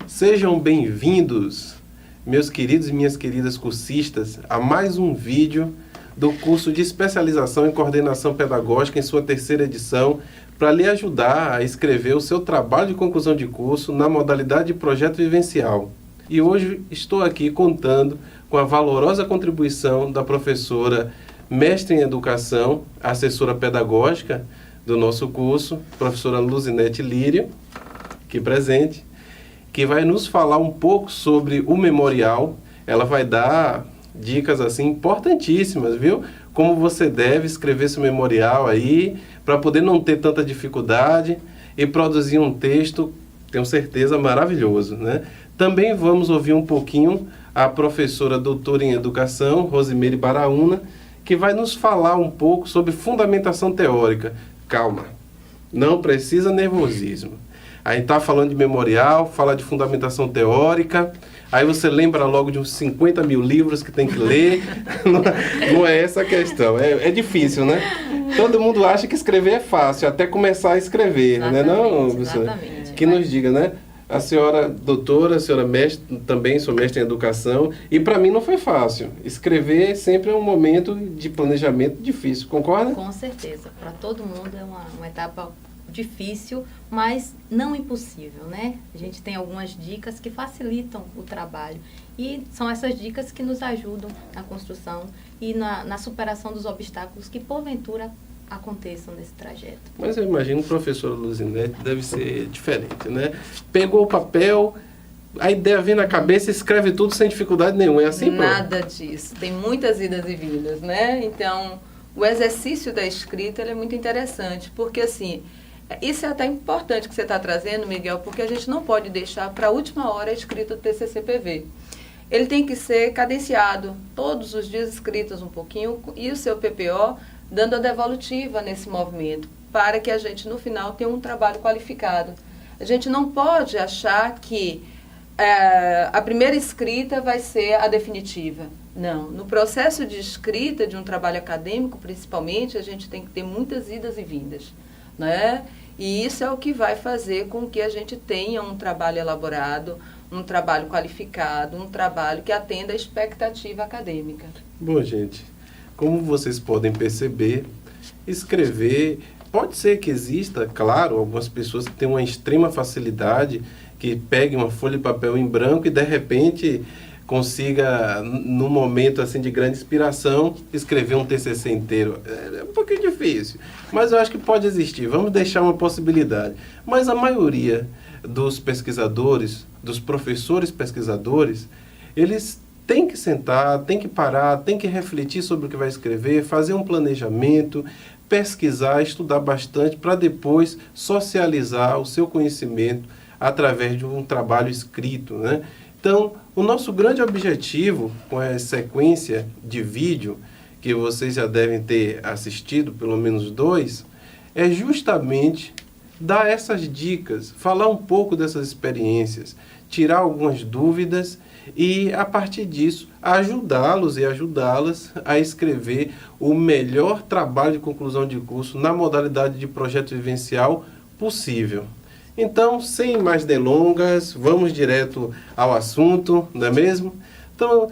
Sejam bem-vindos, meus queridos e minhas queridas cursistas, a mais um vídeo do curso de especialização em coordenação pedagógica em sua terceira edição, para lhe ajudar a escrever o seu trabalho de conclusão de curso na modalidade de projeto vivencial. E hoje estou aqui contando com a valorosa contribuição da professora mestre em educação, assessora pedagógica do nosso curso, professora Luzinete Lírio, aqui presente, que vai nos falar um pouco sobre o memorial. Ela vai dar dicas assim importantíssimas, viu? Como você deve escrever seu memorial aí, para poder não ter tanta dificuldade e produzir um texto, tenho certeza, maravilhoso, né? Também vamos ouvir um pouquinho a professora doutora em educação, Rosimeire Baraúna, que vai nos falar um pouco sobre fundamentação teórica. Calma, não precisa nervosismo. A gente está falando de memorial, fala de fundamentação teórica, aí você lembra logo de uns 50 mil livros que tem que ler. Não é essa a questão, é difícil, né? Todo mundo acha que escrever é fácil, até começar a escrever, né? Não, exatamente. Que nos diga, né? A senhora doutora, a senhora mestre, também sou mestre em educação, e para mim não foi fácil. Escrever sempre é um momento de planejamento difícil, concorda? Com certeza, para todo mundo é uma etapa difícil, mas não impossível, né? A gente tem algumas dicas que facilitam o trabalho e são essas dicas que nos ajudam na construção e na superação dos obstáculos que porventura aconteçam nesse trajeto. Mas eu imagino que o professor Luzinete deve ser diferente, né? Pegou o papel, a ideia vem na cabeça e escreve tudo sem dificuldade nenhuma, é assim? Nada disso, tem muitas idas e vindas, né? Então, o exercício da escrita ele é muito interessante, porque assim, isso é até importante que você está trazendo, Miguel, porque a gente não pode deixar para a última hora a escrita do TCC-PV. Ele tem que ser cadenciado, todos os dias escritos um pouquinho, e o seu PPO dando a devolutiva nesse movimento, para que a gente, no final, tenha um trabalho qualificado. A gente não pode achar que a primeira escrita vai ser a definitiva. Não. No processo de escrita de um trabalho acadêmico, principalmente, a gente tem que ter muitas idas e vindas, né? E isso é o que vai fazer com que a gente tenha um trabalho elaborado, um trabalho qualificado, um trabalho que atenda à expectativa acadêmica. Bom, gente, como vocês podem perceber, escrever, pode ser que exista, claro, algumas pessoas que têm uma extrema facilidade, que peguem uma folha de papel em branco e de repente consiga, num momento assim de grande inspiração, escrever um TCC inteiro. É um pouquinho difícil, mas eu acho que pode existir. Vamos deixar uma possibilidade. Mas a maioria dos pesquisadores, dos professores pesquisadores, eles têm que sentar, têm que parar, têm que refletir sobre o que vai escrever, fazer um planejamento, pesquisar, estudar bastante para depois socializar o seu conhecimento através de um trabalho escrito, né? Então, o nosso grande objetivo com a sequência de vídeo, que vocês já devem ter assistido, pelo menos 2, é justamente dar essas dicas, falar um pouco dessas experiências, tirar algumas dúvidas e, a partir disso, ajudá-los e ajudá-las a escrever o melhor trabalho de conclusão de curso na modalidade de projeto vivencial possível. Então, sem mais delongas, vamos direto ao assunto, não é mesmo? Então,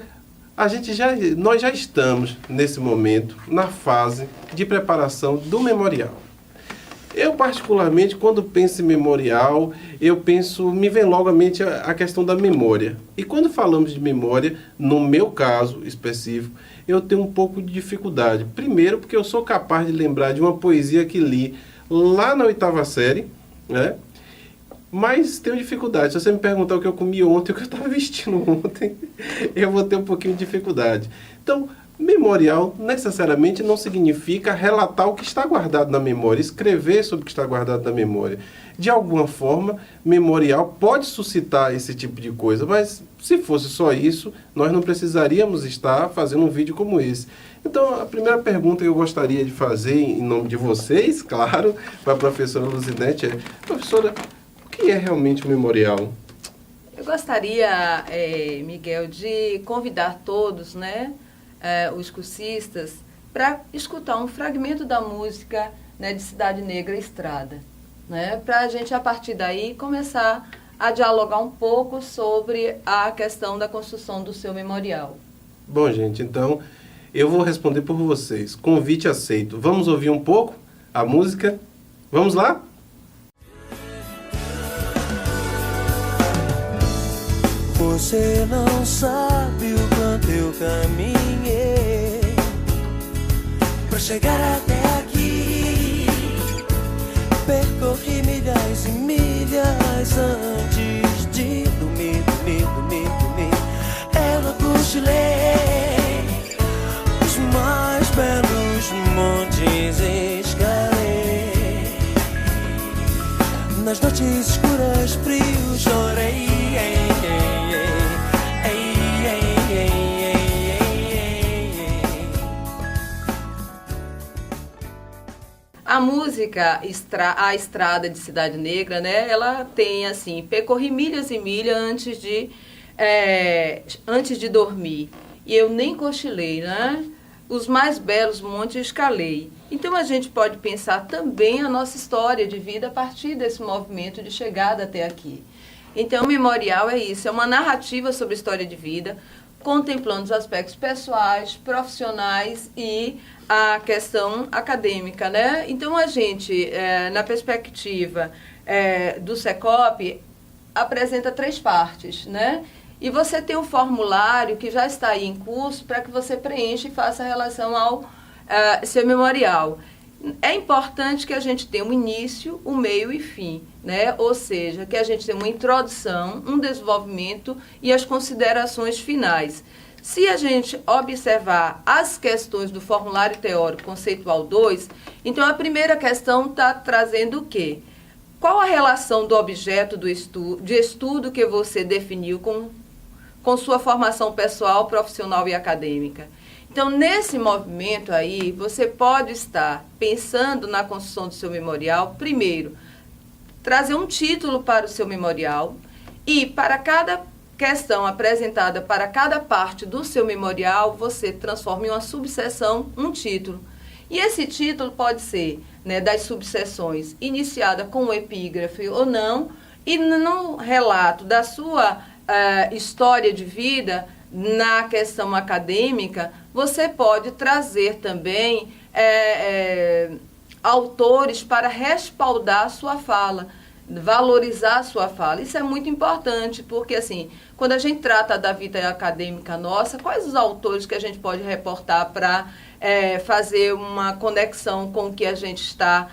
nós já estamos, nesse momento, na fase de preparação do memorial. Eu, particularmente, quando penso em memorial, me vem logo à mente a questão da memória. E quando falamos de memória, no meu caso específico, eu tenho um pouco de dificuldade. Primeiro, porque eu sou capaz de lembrar de uma poesia que li lá na 8ª série, né? Mas tenho dificuldade. Se você me perguntar o que eu comi ontem, o que eu estava vestindo ontem, eu vou ter um pouquinho de dificuldade. Então, memorial necessariamente não significa relatar o que está guardado na memória, escrever sobre o que está guardado na memória. De alguma forma, memorial pode suscitar esse tipo de coisa, mas se fosse só isso, nós não precisaríamos estar fazendo um vídeo como esse. Então, a primeira pergunta que eu gostaria de fazer, em nome de vocês, claro, para a professora Luzinete é: professora, o que é realmente o memorial? Eu gostaria, Miguel, de convidar todos, né, os cursistas, para escutar um fragmento da música, né, de Cidade Negra Estrada, né, para a gente, a partir daí, começar a dialogar um pouco sobre a questão da construção do seu memorial. Bom, gente, então eu vou responder por vocês. Convite aceito. Vamos ouvir um pouco a música? Vamos lá? Você não sabe o quanto eu caminhei pra chegar até aqui. Percorri milhas e milhas antes de dormir. Eu não cochilei, os mais belos montes escalei. Nas noites escuras, frios, chorei. A música A Estrada de Cidade Negra, né, ela tem assim, percorri milhas e milhas antes de dormir, e eu nem cochilei, né? Os mais belos montes escalei. Então a gente pode pensar também a nossa história de vida a partir desse movimento de chegada até aqui. Então o memorial é isso, é uma narrativa sobre a história de vida, contemplando os aspectos pessoais, profissionais e a questão acadêmica, né? Então, a gente, na perspectiva do SECOP, apresenta 3 partes, né? E você tem um formulário que já está aí em curso para que você preencha e faça relação ao seu memorial. É importante que a gente tenha um início, um meio e fim, né? Ou seja, que a gente tenha uma introdução, um desenvolvimento e as considerações finais. Se a gente observar as questões do formulário teórico conceitual 2, então a primeira questão está trazendo o quê? Qual a relação do objeto de estudo que você definiu com sua formação pessoal, profissional e acadêmica? Então, nesse movimento aí, você pode estar pensando na construção do seu memorial, primeiro, trazer um título para o seu memorial e para cada questão apresentada para cada parte do seu memorial, você transforma em uma subseção um título. E esse título pode ser, né, das subseções iniciada com o epígrafe ou não, e no relato da sua história de vida, na questão acadêmica, você pode trazer também autores para respaldar a sua fala, valorizar a sua fala. Isso é muito importante, porque assim, quando a gente trata da vida acadêmica nossa, quais os autores que a gente pode reportar para fazer uma conexão com o que a gente está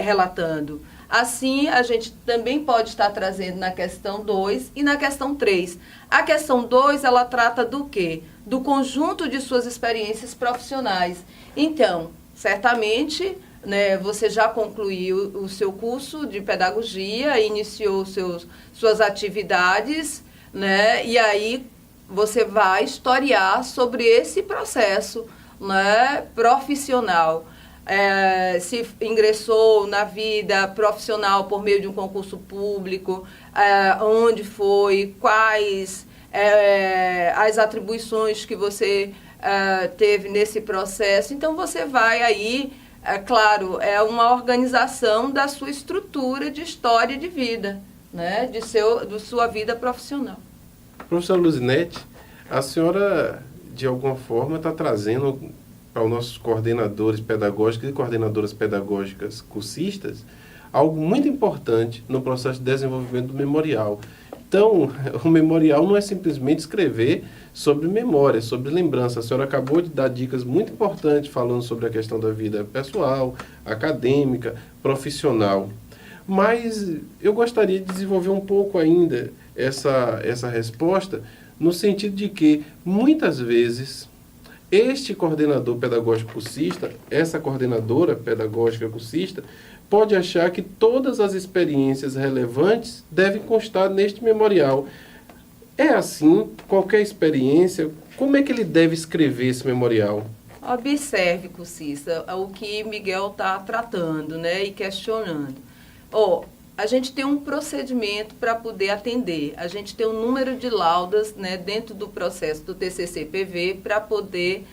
relatando? Assim, a gente também pode estar trazendo na questão 2 e na questão 3. A questão 2, ela trata do quê? Do conjunto de suas experiências profissionais. Então, certamente, né, você já concluiu o seu curso de pedagogia, iniciou suas atividades, né, e aí você vai historiar sobre esse processo, né, profissional. Se ingressou na vida profissional por meio de um concurso público, onde foi, quais as atribuições que você teve nesse processo. Então, você vai aí, claro, é uma organização da sua estrutura de história de vida, né, de sua vida profissional. Professora Luzinete, a senhora, de alguma forma, está trazendo para os nossos coordenadores pedagógicos e coordenadoras pedagógicas cursistas algo muito importante no processo de desenvolvimento do memorial. Então, o memorial não é simplesmente escrever sobre memória, sobre lembrança. A senhora acabou de dar dicas muito importantes falando sobre a questão da vida pessoal, acadêmica, profissional. Mas eu gostaria de desenvolver um pouco ainda essa resposta, no sentido de que, muitas vezes, este coordenador pedagógico cursista, essa coordenadora pedagógica cursista, pode achar que todas as experiências relevantes devem constar neste memorial. É assim? Qualquer experiência? Como é que ele deve escrever esse memorial? Observe, cursista, o que Miguel está tratando, né, e questionando. A gente tem um procedimento para poder atender. A gente tem um número de laudas, né, dentro do processo do TCC-PV para poder,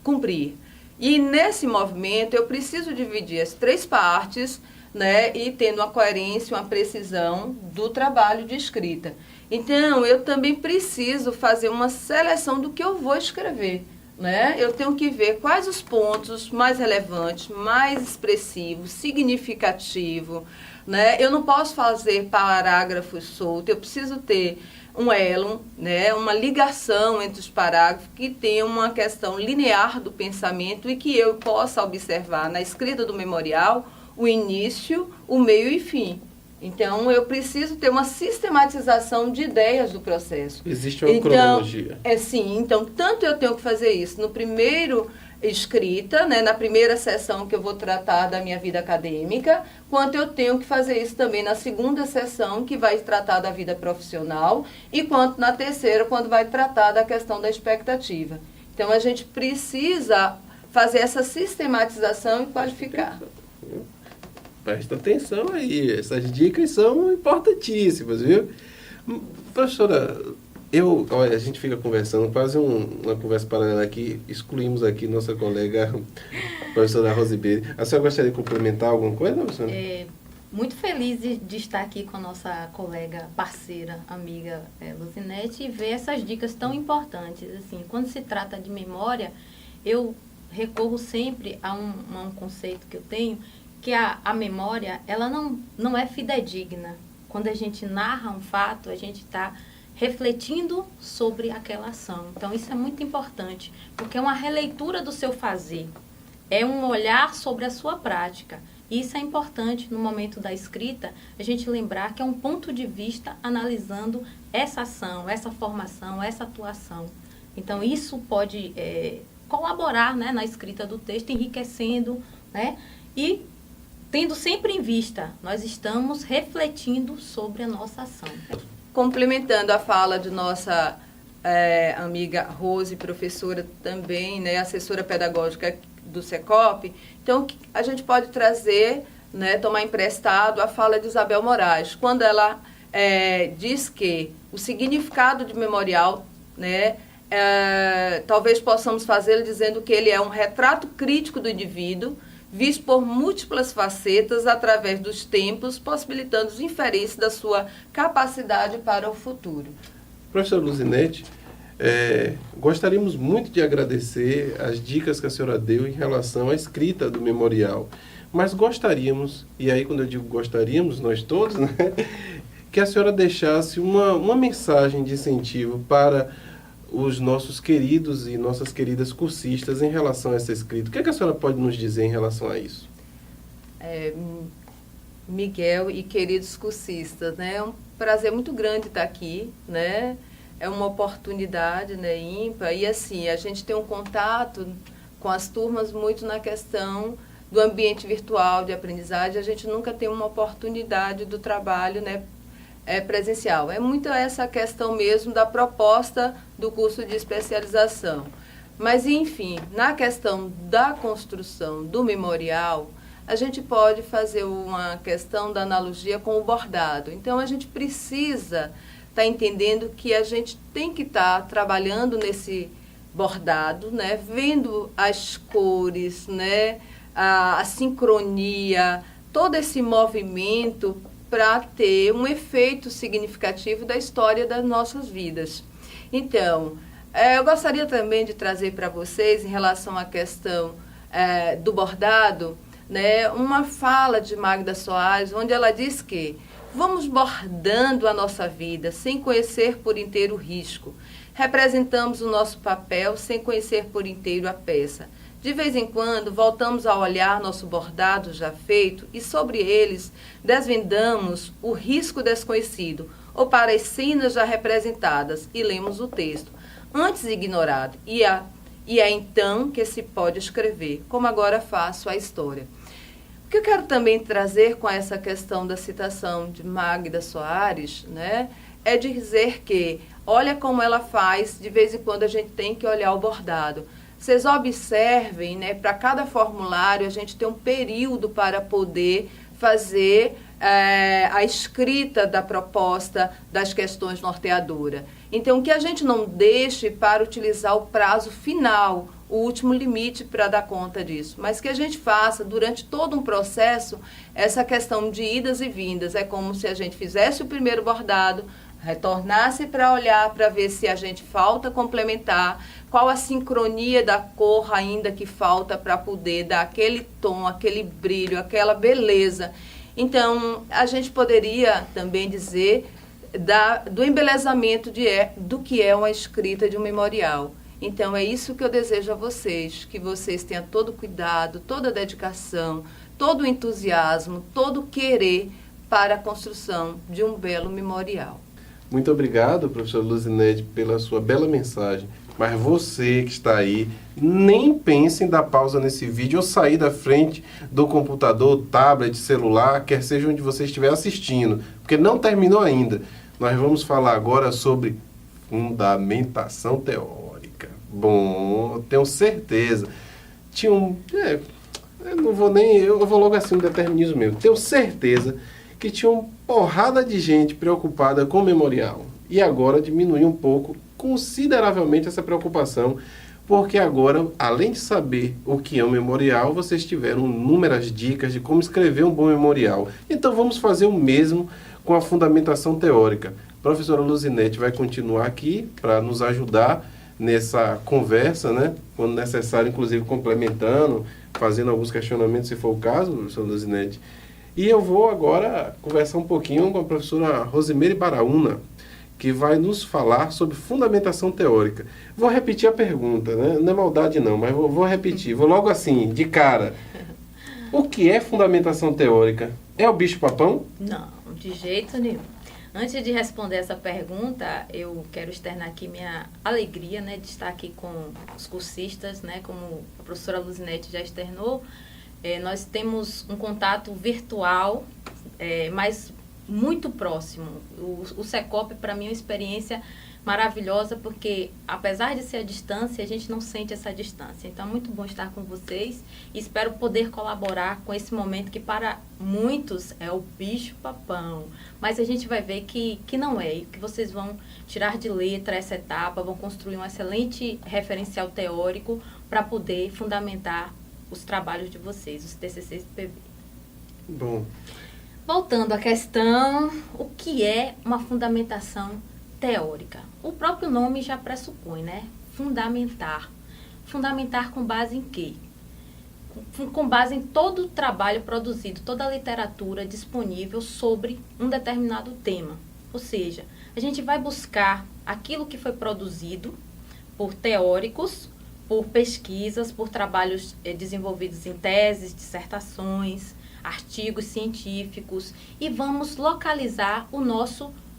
cumprir. E nesse movimento eu preciso dividir as 3 partes né, e tendo uma coerência, uma precisão do trabalho de escrita. Então, eu também preciso fazer uma seleção do que eu vou escrever, né? Eu tenho que ver quais os pontos mais relevantes, mais expressivos, significativos, né? Eu não posso fazer parágrafos soltos, eu preciso ter um elo, né? Uma ligação entre os parágrafos que tenha uma questão linear do pensamento e que eu possa observar na escrita do memorial o início, o meio e fim. Então, eu preciso ter uma sistematização de ideias do processo. Existe uma cronologia. Sim. Então, tanto eu tenho que fazer isso no primeiro escrita, né, na primeira sessão que eu vou tratar da minha vida acadêmica, quanto eu tenho que fazer isso também na segunda sessão, que vai tratar da vida profissional, e quanto na terceira, quando vai tratar da questão da expectativa. Então, a gente precisa fazer essa sistematização e qualificar. Presta atenção aí, essas dicas são importantíssimas, viu? Professora, olha, a gente fica conversando, quase uma conversa paralela aqui, excluímos aqui nossa colega, a professora Rosibeire. A senhora gostaria de complementar alguma coisa, professora? Muito feliz de estar aqui com a nossa colega, parceira, amiga Luzinete, e ver essas dicas tão importantes. Assim, quando se trata de memória, eu recorro sempre a um conceito que eu tenho, que a memória, ela não é fidedigna. Quando a gente narra um fato, a gente está refletindo sobre aquela ação. Então, isso é muito importante, porque é uma releitura do seu fazer, é um olhar sobre a sua prática. E isso é importante no momento da escrita, a gente lembrar que é um ponto de vista analisando essa ação, essa formação, essa atuação. Então, isso pode colaborar, né, na escrita do texto, enriquecendo, né, e tendo sempre em vista, nós estamos refletindo sobre a nossa ação. Complementando a fala de nossa amiga Rose, professora também, né, assessora pedagógica do SECOP, então a gente pode trazer, né, tomar emprestado a fala de Isabel Moraes, quando ela diz que o significado de memorial, né, talvez possamos fazê-lo dizendo que ele é um retrato crítico do indivíduo, visto por múltiplas facetas através dos tempos, possibilitando os inferências da sua capacidade para o futuro. Professora Luzinete, gostaríamos muito de agradecer as dicas que a senhora deu em relação à escrita do memorial, mas gostaríamos, e aí quando eu digo gostaríamos, nós todos, né, que a senhora deixasse uma mensagem de incentivo para os nossos queridos e nossas queridas cursistas em relação a essa escrita. O que a senhora pode nos dizer em relação a isso? Miguel e queridos cursistas, né? É um prazer muito grande estar aqui, né? É uma oportunidade, né, ímpar. E assim, a gente tem um contato com as turmas muito na questão do ambiente virtual de aprendizagem. A gente nunca tem uma oportunidade do trabalho, né, presencial. É muito essa questão mesmo da proposta do curso de especialização. Mas, enfim, na questão da construção do memorial, a gente pode fazer uma questão da analogia com o bordado. Então, a gente precisa estar entendendo que a gente tem que estar trabalhando nesse bordado, né, vendo as cores, né, a sincronia, todo esse movimento para ter um efeito significativo da história das nossas vidas. Então, eu gostaria também de trazer para vocês, em relação à questão do bordado, né, uma fala de Magda Soares, onde ela diz que vamos bordando a nossa vida sem conhecer por inteiro o risco. Representamos o nosso papel sem conhecer por inteiro a peça. De vez em quando, voltamos a olhar nosso bordado já feito e sobre eles desvendamos o risco desconhecido ou para as cenas já representadas e lemos o texto, antes ignorado, e é então que se pode escrever, como agora faço a história. O que eu quero também trazer com essa questão da citação de Magda Soares, né, é dizer que, olha como ela faz, de vez em quando a gente tem que olhar o bordado. Vocês observem, né, para cada formulário a gente tem um período para poder fazer a escrita da proposta das questões norteadoras. Então, que a gente não deixe para utilizar o prazo final, o último limite para dar conta disso, mas que a gente faça durante todo um processo essa questão de idas e vindas. É como se a gente fizesse o primeiro bordado, retornasse para olhar, para ver se a gente falta complementar, qual a sincronia da cor ainda que falta para poder dar aquele tom, aquele brilho, aquela beleza. Então, a gente poderia também dizer do embelezamento do que é uma escrita de um memorial. Então, é isso que eu desejo a vocês, que vocês tenham todo o cuidado, toda a dedicação, todo o entusiasmo, todo o querer para a construção de um belo memorial. Muito obrigado, professora Luzinete, pela sua bela mensagem. Mas você que está aí, nem pense em dar pausa nesse vídeo ou sair da frente do computador, tablet, celular, quer seja onde você estiver assistindo, porque não terminou ainda. Nós vamos falar agora sobre fundamentação teórica. Bom, tenho certeza. Eu vou logo assim, um determinismo meu. Tenho certeza que tinha uma porrada de gente preocupada com o memorial. E agora diminuiu um pouco, consideravelmente, essa preocupação, porque agora, além de saber o que é um memorial, vocês tiveram inúmeras dicas de como escrever um bom memorial. Então vamos fazer o mesmo com a fundamentação teórica. A professora Luzinete vai continuar aqui para nos ajudar nessa conversa, né? Quando necessário, inclusive complementando, fazendo alguns questionamentos, se for o caso, professora Luzinete. E eu vou agora conversar um pouquinho com a professora Rosimeire Baraúna, que vai nos falar sobre fundamentação teórica. Vou repetir a pergunta, né? Não é maldade não, mas vou repetir. Vou logo assim, de cara. O que é fundamentação teórica? É o bicho-papão? Não, de jeito nenhum. Antes de responder essa pergunta, eu quero externar aqui minha alegria, né, de estar aqui com os cursistas, né, como a professora Luzinete já externou. Nós temos um contato virtual, mas muito próximo. O Secop, para mim, é uma experiência maravilhosa, porque, apesar de ser a distância, a gente não sente essa distância. Então, é muito bom estar com vocês e espero poder colaborar com esse momento que, para muitos, é o bicho-papão. Mas a gente vai ver que não é, e que vocês vão tirar de letra essa etapa, vão construir um excelente referencial teórico para poder fundamentar os trabalhos de vocês, os TCCs do PV. Bom. Voltando à questão, o que é uma fundamentação teórica? O próprio nome já pressupõe, né? Fundamentar. Fundamentar com base em quê? Com base em todo o trabalho produzido, toda a literatura disponível sobre um determinado tema. Ou seja, a gente vai buscar aquilo que foi produzido por teóricos, por pesquisas, por trabalhos desenvolvidos em teses, dissertações, artigos científicos, e vamos localizar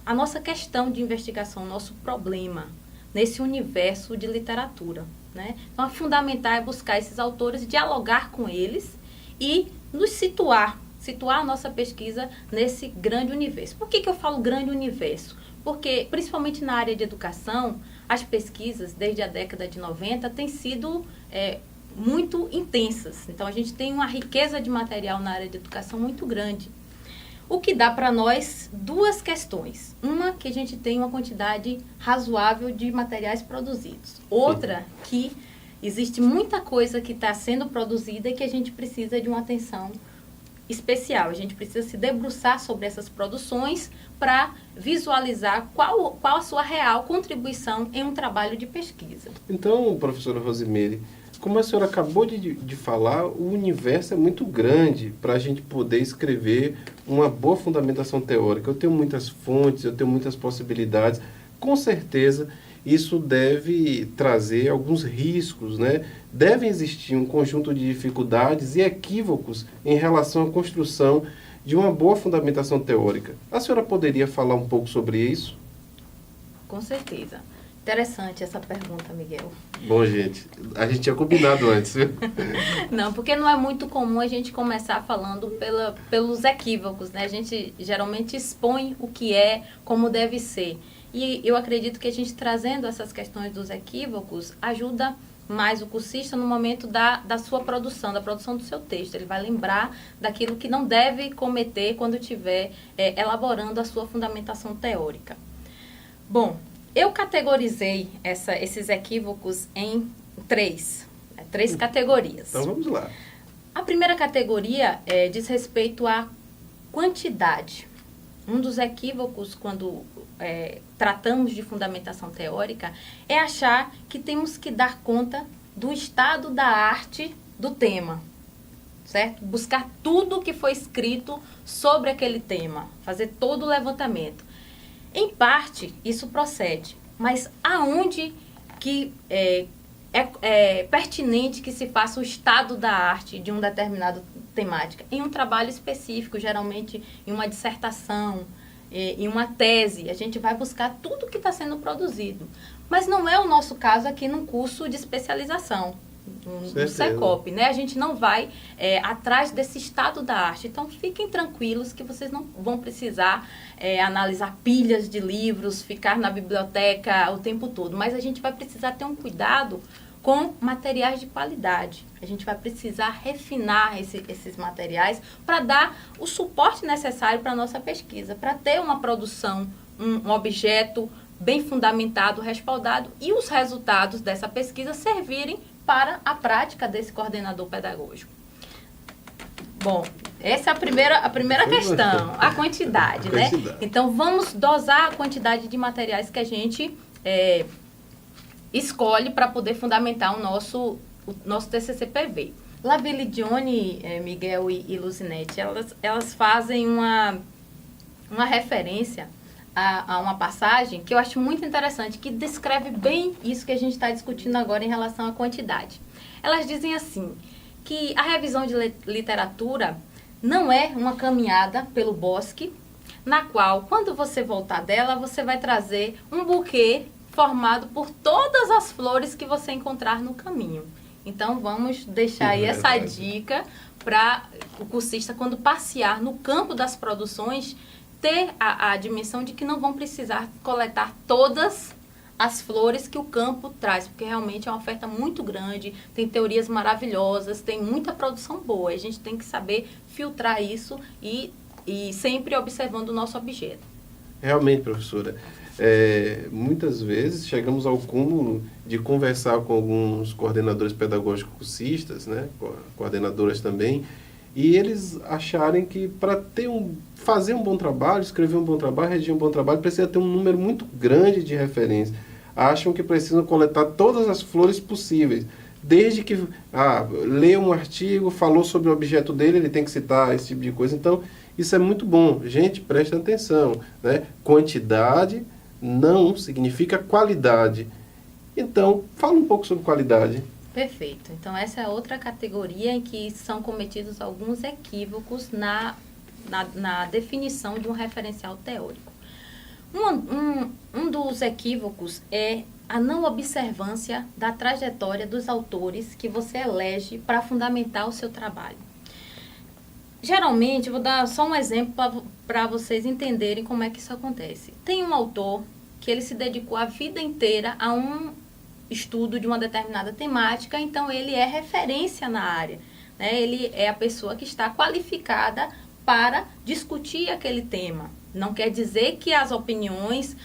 a nossa questão de investigação, o nosso problema nesse universo de literatura, né? Então, fundamental é buscar esses autores, dialogar com eles e nos situar a nossa pesquisa nesse grande universo. Por que eu falo grande universo? Porque, principalmente na área de educação, as pesquisas, desde a década de 90, têm sido muito intensas. Então, a gente tem uma riqueza de material na área de educação muito grande. O que dá para nós duas questões. Uma, que a gente tem uma quantidade razoável de materiais produzidos. Outra, que existe muita coisa que está sendo produzida e que a gente precisa de uma atenção especial. A gente precisa se debruçar sobre essas produções para visualizar qual a sua real contribuição em um trabalho de pesquisa. Então, professora Rosimeire, como a senhora acabou de falar, o universo é muito grande para a gente poder escrever uma boa fundamentação teórica. Eu tenho muitas fontes, eu tenho muitas possibilidades. Com certeza, isso deve trazer alguns riscos, né? Deve existir um conjunto de dificuldades e equívocos em relação à construção de uma boa fundamentação teórica. A senhora poderia falar um pouco sobre isso? Com certeza. Interessante essa pergunta, Miguel. Bom, gente, a gente tinha combinado antes, viu? Não, porque não é muito comum a gente começar falando pelos equívocos, né? A gente geralmente expõe o que é, como deve ser. E eu acredito que a gente trazendo essas questões dos equívocos ajuda mais o cursista no momento da sua produção, da produção do seu texto. Ele vai lembrar daquilo que não deve cometer quando estiver elaborando a sua fundamentação teórica. Bom, eu categorizei esses equívocos em 3. 3 categorias. Então vamos lá. A primeira categoria diz respeito à quantidade. Um dos equívocos quando tratamos de fundamentação teórica é achar que temos que dar conta do estado da arte do tema, certo? Buscar tudo o que foi escrito sobre aquele tema, fazer todo o levantamento. Em parte, isso procede, mas aonde que é pertinente que se faça o estado da arte de um determinado temática? Em um trabalho específico, geralmente em uma dissertação, em uma tese, a gente vai buscar tudo que está sendo produzido. Mas não é o nosso caso aqui num curso de especialização, no SECOP, né? A gente não vai atrás desse estado da arte. Então, fiquem tranquilos que vocês não vão precisar analisar pilhas de livros, ficar na biblioteca o tempo todo. Mas a gente vai precisar ter um cuidado com materiais de qualidade. A gente vai precisar refinar esses materiais para dar o suporte necessário para a nossa pesquisa, para ter uma produção, um objeto bem fundamentado, respaldado, e os resultados dessa pesquisa servirem para a prática desse coordenador pedagógico. Bom, essa é a primeira questão, a quantidade, né? Então, vamos dosar a quantidade de materiais que a gente escolhe para poder fundamentar o nosso TCC-PV. Laville Dione, Miguel e Luzinete, elas fazem uma referência a uma passagem que eu acho muito interessante, que descreve bem isso que a gente está discutindo agora em relação à quantidade. Elas dizem assim, que a revisão de literatura não é uma caminhada pelo bosque, na qual, quando você voltar dela, você vai trazer um buquê formado por todas as flores que você encontrar no caminho. Então, vamos deixar aí essa dica para o cursista, quando passear no campo das produções, ter a dimensão de que não vão precisar coletar todas as flores que o campo traz, porque realmente é uma oferta muito grande, tem teorias maravilhosas, tem muita produção boa. A gente tem que saber filtrar isso e sempre observando o nosso objeto. Realmente, professora, muitas vezes chegamos ao cúmulo de conversar com alguns coordenadores pedagógicos cursistas, né, coordenadoras também, e eles acharem que para fazer um bom trabalho, escrever um bom trabalho, redigir um bom trabalho, precisa ter um número muito grande de referências. Acham que precisam coletar todas as flores possíveis. Desde que lê um artigo, falou sobre o objeto dele, ele tem que citar esse tipo de coisa. Então, isso é muito bom. Gente, presta atenção, né? Quantidade não significa qualidade. Então, fala um pouco sobre qualidade. Perfeito. Então, essa é outra categoria em que são cometidos alguns equívocos na definição de um referencial teórico. Um dos equívocos é a não observância da trajetória dos autores que você elege para fundamentar o seu trabalho. Geralmente, vou dar só um exemplo para vocês entenderem como é que isso acontece. Tem um autor que ele se dedicou a vida inteira a um estudo de uma determinada temática, então ele é referência na área, né? Ele é a pessoa que está qualificada para discutir aquele tema. Não quer dizer que as opiniões,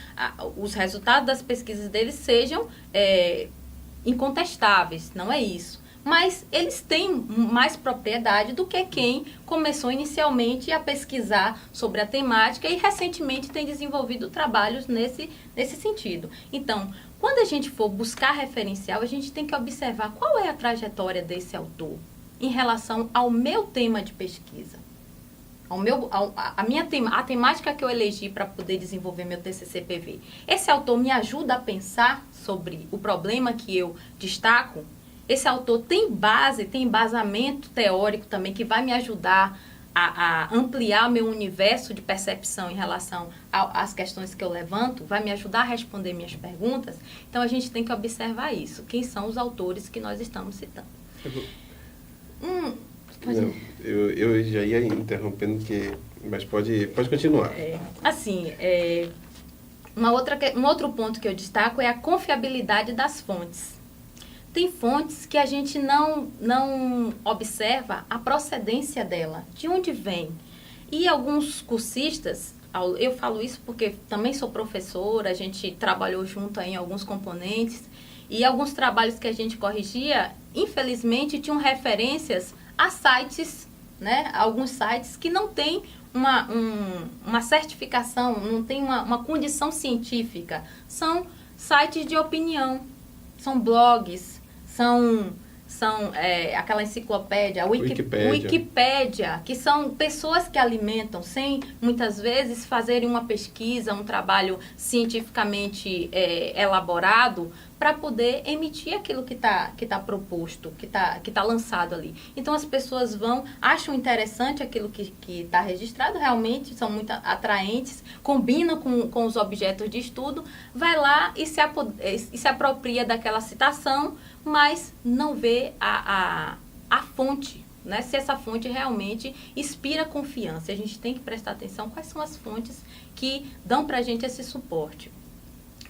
os resultados das pesquisas deles sejam incontestáveis, não é isso. Mas eles têm mais propriedade do que quem começou inicialmente a pesquisar sobre a temática e recentemente tem desenvolvido trabalhos nesse sentido. Então, quando a gente for buscar referencial, a gente tem que observar qual é a trajetória desse autor em relação ao meu tema de pesquisa. A temática que eu elegi para poder desenvolver meu TCC-PV. Esse autor me ajuda a pensar sobre o problema que eu destaco. Esse autor tem embasamento teórico também que vai me ajudar a ampliar meu universo de percepção em relação às questões que eu levanto, vai me ajudar a responder minhas perguntas. Então, a gente tem que observar isso. Quem são os autores que nós estamos citando? Eu já ia interrompendo, mas pode continuar. Um outro ponto que eu destaco é a confiabilidade das fontes. Tem fontes que a gente não observa a procedência dela, de onde vem. E alguns cursistas, eu falo isso porque também sou professora, a gente trabalhou junto aí em alguns componentes, E alguns trabalhos que a gente corrigia, infelizmente, tinham referências a sites, né? Alguns sites que não têm uma certificação, não tem uma condição científica. São sites de opinião, são blogs, são aquela enciclopédia, Wikipédia, que são pessoas que alimentam sem, muitas vezes, fazerem uma pesquisa, um trabalho cientificamente elaborado para poder emitir aquilo que tá proposto, que tá lançado ali. Então, as pessoas acham interessante aquilo que está registrado, realmente são muito atraentes, combinam com os objetos de estudo, vai lá e se apropria daquela citação, mas não vê a fonte, né? Se essa fonte realmente inspira confiança. A gente tem que prestar atenção quais são as fontes que dão para a gente esse suporte.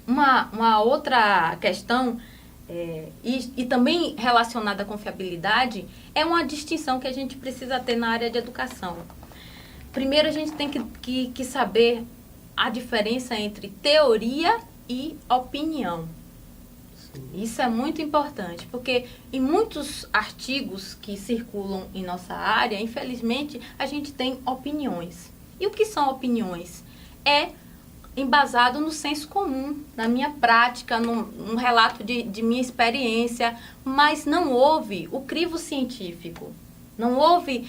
Uma outra questão, e também relacionada à confiabilidade, é uma distinção que a gente precisa ter na área de educação. Primeiro, a gente tem que saber a diferença entre teoria e opinião. Isso é muito importante, porque em muitos artigos que circulam em nossa área, infelizmente, a gente tem opiniões. E o que são opiniões? É embasado no senso comum, na minha prática, num relato de minha experiência, mas não houve o crivo científico, não houve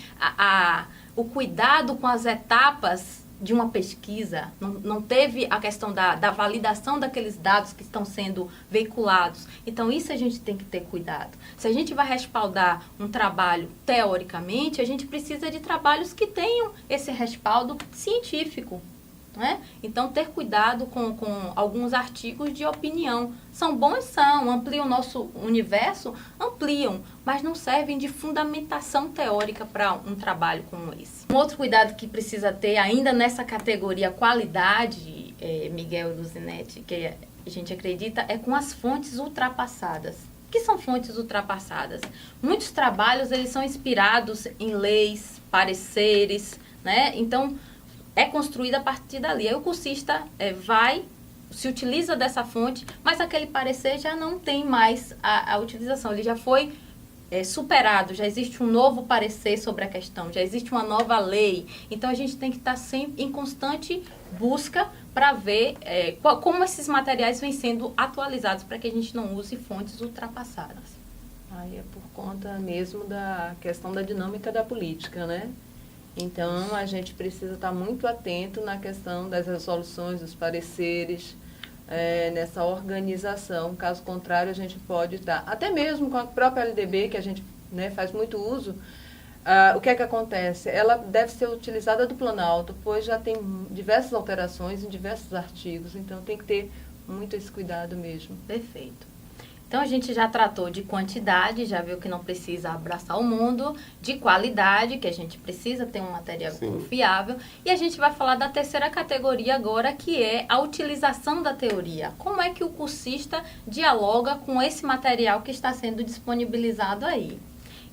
o cuidado com as etapas de uma pesquisa, não teve a questão da validação daqueles dados que estão sendo veiculados. Então, isso a gente tem que ter cuidado. Se a gente vai respaldar um trabalho teoricamente, a gente precisa de trabalhos que tenham esse respaldo científico. Né? Então, ter cuidado com alguns artigos de opinião. São bons, ampliam o nosso universo, ampliam, mas não servem de fundamentação teórica para um trabalho como esse. Um outro cuidado que precisa ter, ainda nessa categoria qualidade, Miguel e Luzinete, que a gente acredita, é com as fontes ultrapassadas. O que são fontes ultrapassadas? Muitos trabalhos eles são inspirados em leis, pareceres, né? Então, é construída a partir dali. Aí o cursista se utiliza dessa fonte, mas aquele parecer já não tem mais a utilização. Ele já foi superado, já existe um novo parecer sobre a questão, já existe uma nova lei. Então, a gente tem que estar sempre em constante busca para ver como esses materiais vêm sendo atualizados, para que a gente não use fontes ultrapassadas. Aí é por conta mesmo da questão da dinâmica da política, né? Então, a gente precisa estar muito atento na questão das resoluções, dos pareceres, nessa organização. Caso contrário, a gente pode estar, até mesmo com a própria LDB, que a gente faz muito uso, o que é que acontece? Ela deve ser utilizada do Planalto, pois já tem diversas alterações em diversos artigos, então tem que ter muito esse cuidado mesmo. Perfeito. Então, a gente já tratou de quantidade, já viu que não precisa abraçar o mundo, de qualidade, que a gente precisa ter um material confiável, e a gente vai falar da terceira categoria agora, que é a utilização da teoria. Como é que o cursista dialoga com esse material que está sendo disponibilizado aí?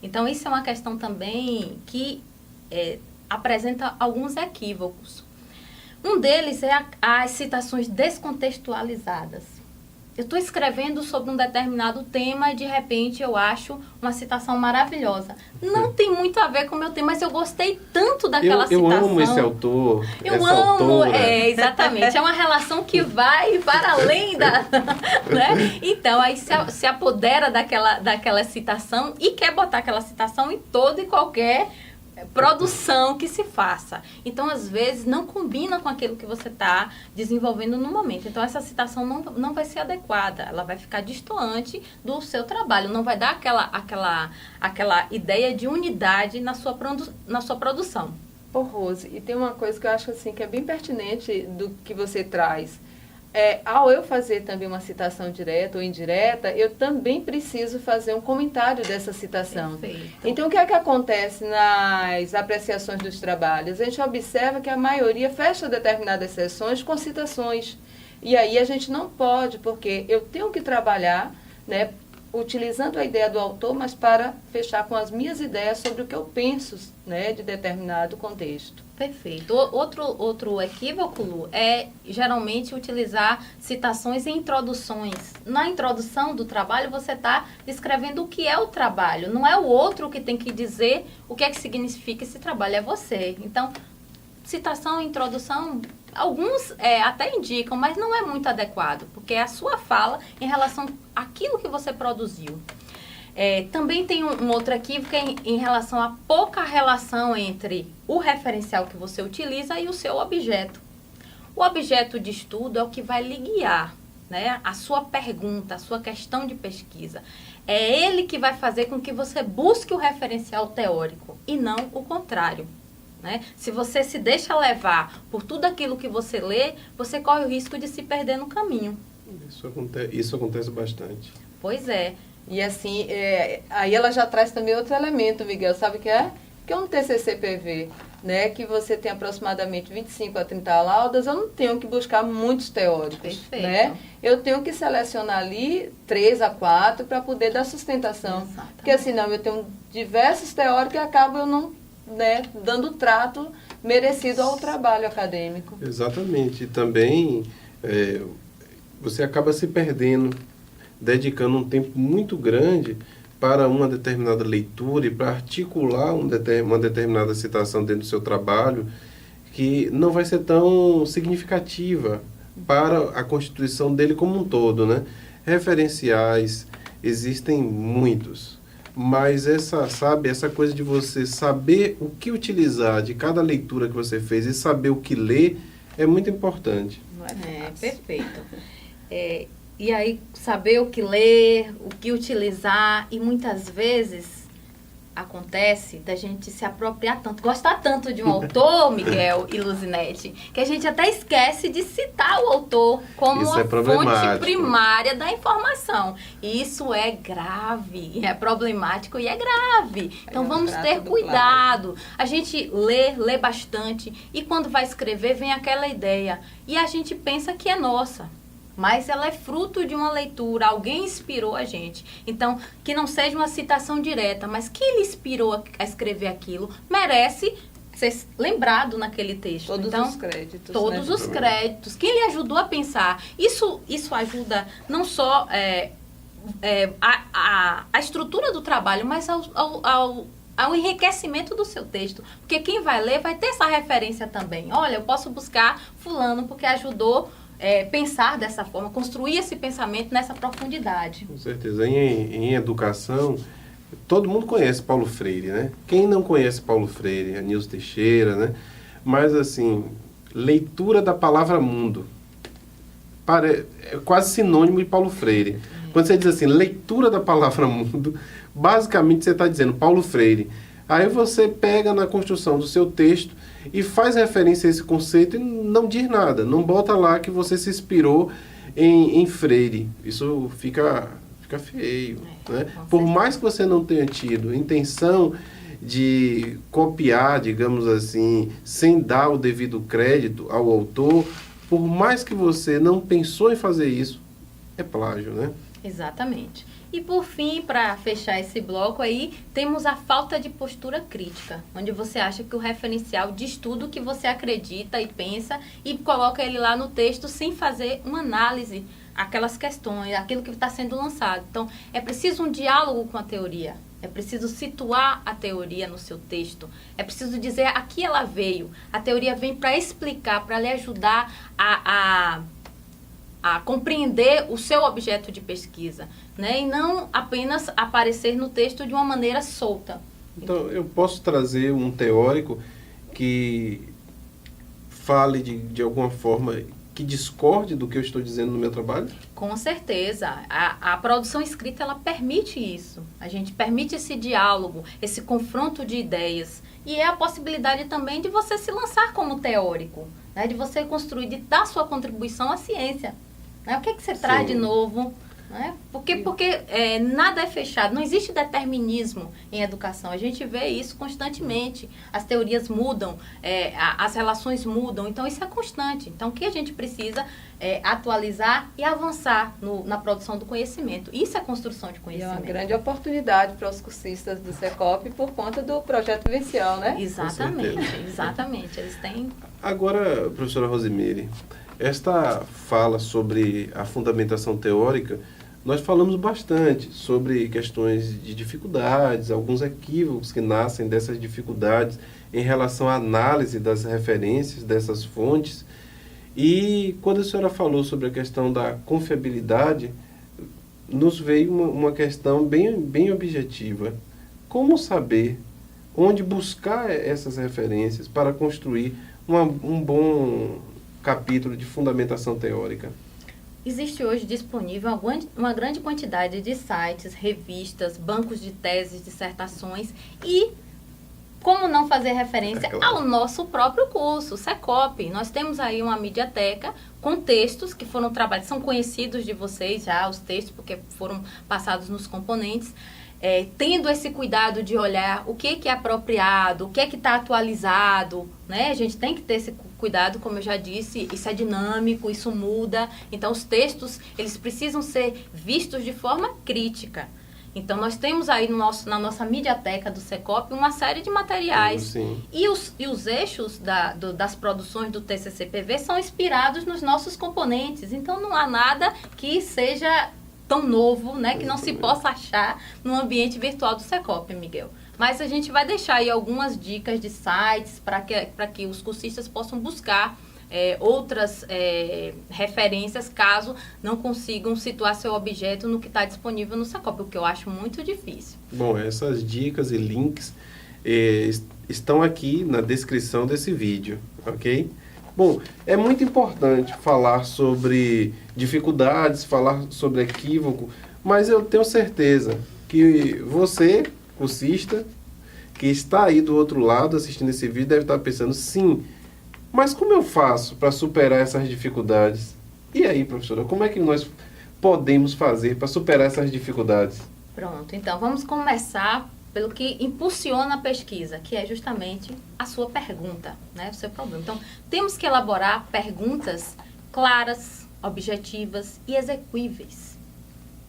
Então, isso é uma questão também que apresenta alguns equívocos. Um deles é as citações descontextualizadas. Eu estou escrevendo sobre um determinado tema e, de repente, eu acho uma citação maravilhosa. Não tem muito a ver com o meu tema, mas eu gostei tanto daquela citação. Eu amo esse autor, eu amo, exatamente. É uma relação que vai para além da... né? Então, aí se apodera daquela citação e quer botar aquela citação em toda e qualquer produção que se faça. Então, às vezes, não combina com aquilo que você está desenvolvendo no momento. Então, essa citação não vai ser adequada. Ela vai ficar distoante do seu trabalho. Não vai dar aquela ideia de unidade na sua produção. Ô, Rose, e tem uma coisa que eu acho assim, que é bem pertinente do que você traz. Ao eu fazer também uma citação direta ou indireta, eu também preciso fazer um comentário dessa citação. Perfeito. Então, o que é que acontece nas apreciações dos trabalhos? A gente observa que a maioria fecha determinadas sessões com citações. E aí a gente não pode, porque eu tenho que trabalhar, né, utilizando a ideia do autor, mas para fechar com as minhas ideias sobre o que eu penso, né, de determinado contexto. Perfeito. Outro equívoco, Lu, é geralmente utilizar citações e introduções. Na introdução do trabalho, você está descrevendo o que é o trabalho. Não é o outro que tem que dizer o que é que significa esse trabalho, é você. Então, citação e introdução, alguns até indicam, mas não é muito adequado, porque é a sua fala em relação àquilo que você produziu. Também tem um outro equívoco em relação à pouca relação entre o referencial que você utiliza e o seu objeto. O objeto de estudo é o que vai lhe guiar, né? A sua pergunta, a sua questão de pesquisa. É ele que vai fazer com que você busque o referencial teórico e não o contrário, né? Se você se deixa levar por tudo aquilo que você lê, você corre o risco de se perder no caminho. Isso acontece bastante. Pois é. E assim, aí ela já traz também outro elemento, Miguel, sabe o que é? Que é um TCC-PV, né, que você tem aproximadamente 25 a 30 laudas, eu não tenho que buscar muitos teóricos. Perfeito. Né? Eu tenho que selecionar ali 3 a 4 para poder dar sustentação. Exatamente. Porque senão eu tenho diversos teóricos e acabo eu não, né, dando trato merecido ao trabalho acadêmico. Exatamente. E também você acaba se perdendo, dedicando um tempo muito grande para uma determinada leitura e para articular uma determinada citação dentro do seu trabalho que não vai ser tão significativa para a constituição dele como um todo, né? Referenciais existem muitos, mas essa coisa de você saber o que utilizar de cada leitura que você fez e saber o que ler é muito importante. Não é fácil. Perfeito. E aí, saber o que ler, o que utilizar, e muitas vezes acontece da gente se apropriar tanto, gostar tanto de um autor, Miguel e Luzinete, que a gente até esquece de citar o autor como Isso uma fonte problemático. primária da informação. E isso é grave, é problemático e é grave. Então, vamos ter cuidado. A gente lê bastante, e quando vai escrever, vem aquela ideia. E a gente pensa que é nossa. Mas ela é fruto de uma leitura, alguém inspirou a gente. Então, que não seja uma citação direta, mas que ele inspirou a escrever aquilo, merece ser lembrado naquele texto. Todos então, os créditos. Todos né? os créditos. Quem lhe ajudou a pensar. Isso ajuda não só a estrutura do trabalho, mas ao enriquecimento do seu texto. Porque quem vai ler vai ter essa referência também. Olha, eu posso buscar fulano porque ajudou pensar dessa forma, construir esse pensamento nessa profundidade. Com certeza. Em educação, todo mundo conhece Paulo Freire, né? Quem não conhece Paulo Freire? Anísio Teixeira, né? Mas, assim, leitura da palavra mundo é quase sinônimo de Paulo Freire. Quando você diz assim, leitura da palavra mundo, basicamente você está dizendo Paulo Freire. Aí você pega na construção do seu texto e faz referência a esse conceito e não diz nada. Não bota lá que você se inspirou em Freire. Isso fica feio. Né? Por mais que você não tenha tido intenção de copiar, digamos assim, sem dar o devido crédito ao autor, por mais que você não pensou em fazer isso, é plágio, né? Exatamente. E por fim, para fechar esse bloco aí, temos a falta de postura crítica, onde você acha que o referencial diz tudo que você acredita e pensa e coloca ele lá no texto sem fazer uma análise aquelas questões, aquilo que está sendo lançado. Então, é preciso um diálogo com a teoria, é preciso situar a teoria no seu texto, é preciso dizer a que ela veio. A teoria vem para explicar, para lhe ajudar a compreender o seu objeto de pesquisa, né? E não apenas aparecer no texto de uma maneira solta. Então, eu posso trazer um teórico que fale de alguma forma, que discorde do que eu estou dizendo no meu trabalho? Com certeza. A produção escrita, ela permite isso. A gente permite esse diálogo, esse confronto de ideias. E é a possibilidade também de você se lançar como teórico, né? De você construir, de dar sua contribuição à ciência. Né? O que você traz de novo? Né? Porque nada é fechado, não existe determinismo em educação. A gente vê isso constantemente. As teorias mudam, as relações mudam, então isso é constante. Então o que a gente precisa é atualizar e avançar na produção do conhecimento. Isso é construção de E é conhecimento. uma grande oportunidade para os cursistas do Secop por conta do projeto Vivencial, né? Exatamente. Eles têm... Agora, professora Rosemary, esta fala sobre a fundamentação teórica, nós falamos bastante sobre questões de dificuldades, alguns equívocos que nascem dessas dificuldades em relação à análise das referências dessas fontes. E quando a senhora falou sobre a questão da confiabilidade, nos veio uma questão bem objetiva. Como saber onde buscar essas referências para construir um bom capítulo de fundamentação teórica? Existe hoje disponível uma grande quantidade de sites, revistas, bancos de teses, dissertações e como não fazer referência ao nosso próprio curso, o Secop. Nós temos aí uma mediateca com textos que foram trabalhados, são conhecidos de vocês já, os textos, porque foram passados nos componentes. Tendo esse cuidado de olhar o que é apropriado, o que está atualizado, né? A gente tem que ter esse cuidado, como eu já disse, isso é dinâmico, isso muda. Então, os textos, eles precisam ser vistos de forma crítica. Então, nós temos aí na nossa mediateca do Secop uma série de materiais. Sim. E os eixos das produções do TCC-PV são inspirados nos nossos componentes. Então, não há nada que seja tão novo, né, que não se possa achar no ambiente virtual do Secop, Miguel. Mas a gente vai deixar aí algumas dicas de sites para que os cursistas possam buscar outras referências, caso não consigam situar seu objeto no que está disponível no Secop, o que eu acho muito difícil. Bom, essas dicas e links estão aqui na descrição desse vídeo, ok? Bom, é muito importante falar sobre dificuldades, falar sobre equívoco, mas eu tenho certeza que você, cursista, que está aí do outro lado assistindo esse vídeo, deve estar pensando, sim, mas como eu faço para superar essas dificuldades? E aí, professora, como é que nós podemos fazer para superar essas dificuldades? Pronto, então vamos começar pelo que impulsiona a pesquisa, que é justamente a sua pergunta, né, o seu problema. Então, temos que elaborar perguntas claras, objetivas e execuíveis.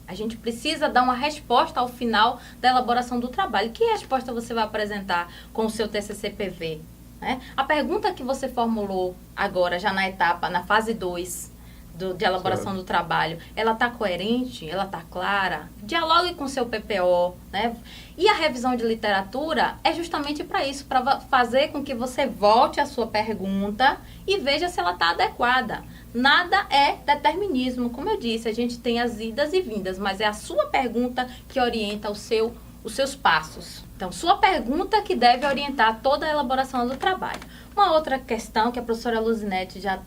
A gente precisa dar uma resposta ao final da elaboração do trabalho. Que resposta você vai apresentar com o seu TCC-PV? Né? A pergunta que você formulou agora, já na fase 2, de elaboração do trabalho, ela está coerente, ela está clara, dialogue com o seu PPO, né? E a revisão de literatura é justamente para isso, para fazer com que você volte à sua pergunta e veja se ela está adequada. Nada é determinismo, como eu disse, a gente tem as idas e vindas, mas é a sua pergunta que orienta os seus passos. Então, sua pergunta que deve orientar toda a elaboração do trabalho. Uma outra questão que a professora Luzinete já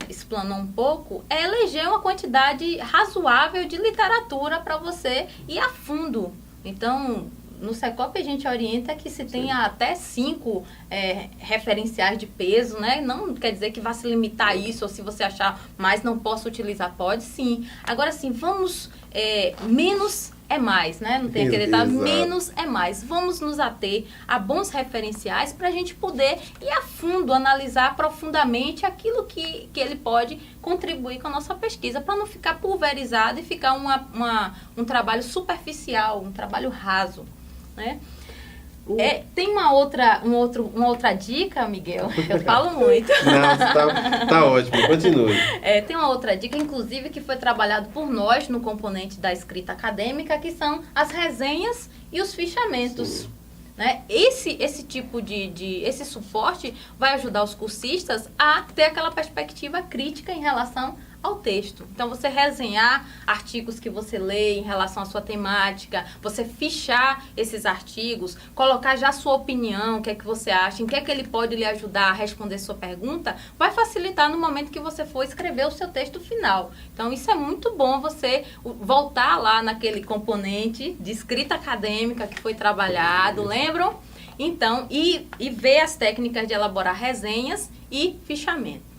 explanou um pouco é eleger uma quantidade razoável de literatura para você ir a fundo. Então, no Secop a gente orienta que se tenha até 5 referenciais de peso, né? Não quer dizer que vá se limitar a isso, ou se você achar mais não posso utilizar, pode sim. Agora sim, vamos, menos é mais, né? Não tem aquele ditado, menos é mais. Vamos nos ater a bons referenciais para a gente poder ir a fundo, analisar profundamente aquilo que ele pode contribuir com a nossa pesquisa, para não ficar pulverizado e ficar um trabalho superficial, um trabalho raso, né? Tem uma outra dica, Miguel? Eu falo muito. Não, tá ótimo, continue. Tem uma outra dica, inclusive, que foi trabalhado por nós no componente da escrita acadêmica, que são as resenhas e os fichamentos. Né? Esse tipo esse suporte vai ajudar os cursistas a ter aquela perspectiva crítica em relação ao texto. Então, você resenhar artigos que você lê em relação à sua temática, você fichar esses artigos, colocar já a sua opinião, o que é que você acha, em que é que ele pode lhe ajudar a responder sua pergunta, vai facilitar no momento que você for escrever o seu texto final. Então, isso é muito bom, você voltar lá naquele componente de escrita acadêmica que foi trabalhado, lembram? Então, e ver as técnicas de elaborar resenhas e fichamento.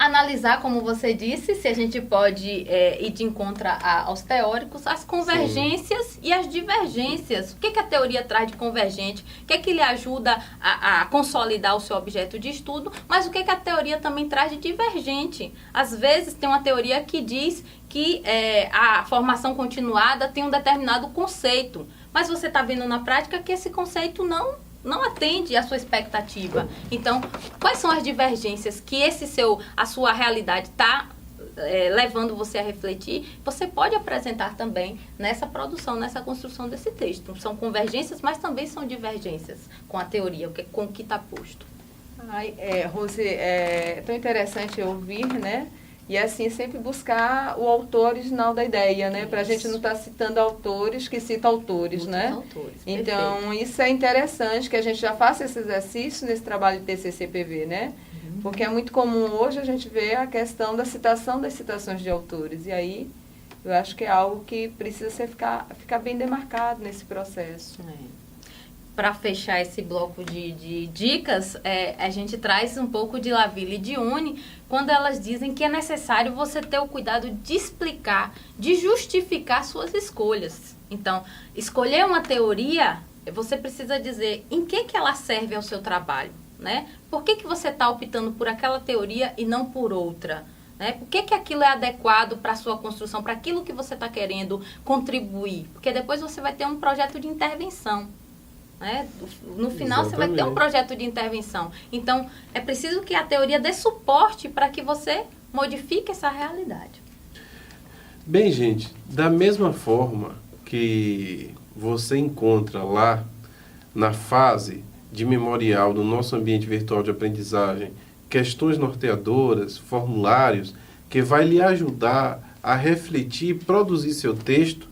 Analisar, como você disse, se a gente pode ir de encontro aos teóricos, as convergências e as divergências. O que a teoria traz de convergente? O que lhe ajuda a consolidar o seu objeto de estudo? Mas o que a teoria também traz de divergente? Às vezes tem uma teoria que diz que a formação continuada tem um determinado conceito, mas você está vendo na prática que esse conceito não atende à sua expectativa. Então, quais são as divergências que a sua realidade está levando você a refletir? Você pode apresentar também nessa produção, nessa construção desse texto. São convergências, mas também são divergências com a teoria, com o que está posto. Rose, é tão interessante ouvir, né? E assim, sempre buscar o autor original da ideia, né? Para a gente não estar citando autores que citam autores, né? Autores, então, perfeito. Isso é interessante, que a gente já faça esse exercício nesse trabalho de TCC/PV, né? Porque é muito comum hoje a gente ver a questão da citação das citações de autores. E aí, eu acho que é algo que precisa ficar bem demarcado nesse processo. Para fechar esse bloco de dicas, a gente traz um pouco de Laville e Dione, quando elas dizem que é necessário você ter o cuidado de explicar, de justificar suas escolhas. Então, escolher uma teoria, você precisa dizer em que ela serve ao seu trabalho, né? Por que você está optando por aquela teoria e não por outra? Né? Por que aquilo é adequado para a sua construção, para aquilo que você está querendo contribuir? Porque depois você vai ter um projeto de intervenção. Né? No final, Você vai ter um projeto de intervenção. Então, é preciso que a teoria dê suporte para que você modifique essa realidade. Bem, gente, da mesma forma que você encontra lá na fase de memorial do nosso ambiente virtual de aprendizagem questões norteadoras, formulários, que vai lhe ajudar a refletir e produzir seu texto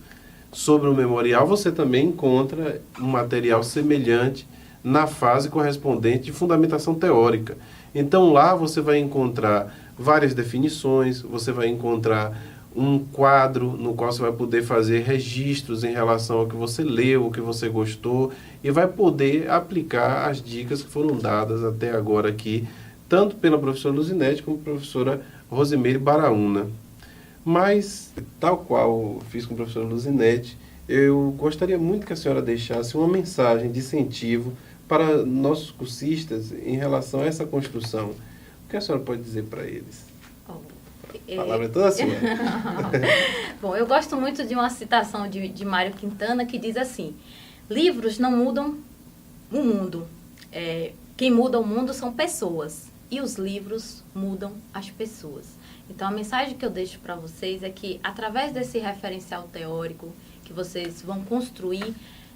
sobre o memorial, você também encontra um material semelhante na fase correspondente de fundamentação teórica. Então lá você vai encontrar várias definições, você vai encontrar um quadro no qual você vai poder fazer registros em relação ao que você leu, o que você gostou, e vai poder aplicar as dicas que foram dadas até agora aqui, tanto pela professora Luzinete como pela professora Rosemeire Baraúna. Mas, tal qual fiz com a professora Luzinete, eu gostaria muito que a senhora deixasse uma mensagem de incentivo para nossos cursistas em relação a essa construção. O que a senhora pode dizer para eles? A palavra é toda sua. Bom, eu gosto muito de uma citação de Mário Quintana que diz assim: livros não mudam o mundo. Quem muda o mundo são pessoas. E os livros mudam as pessoas. Então, a mensagem que eu deixo para vocês é que, através desse referencial teórico que vocês vão construir,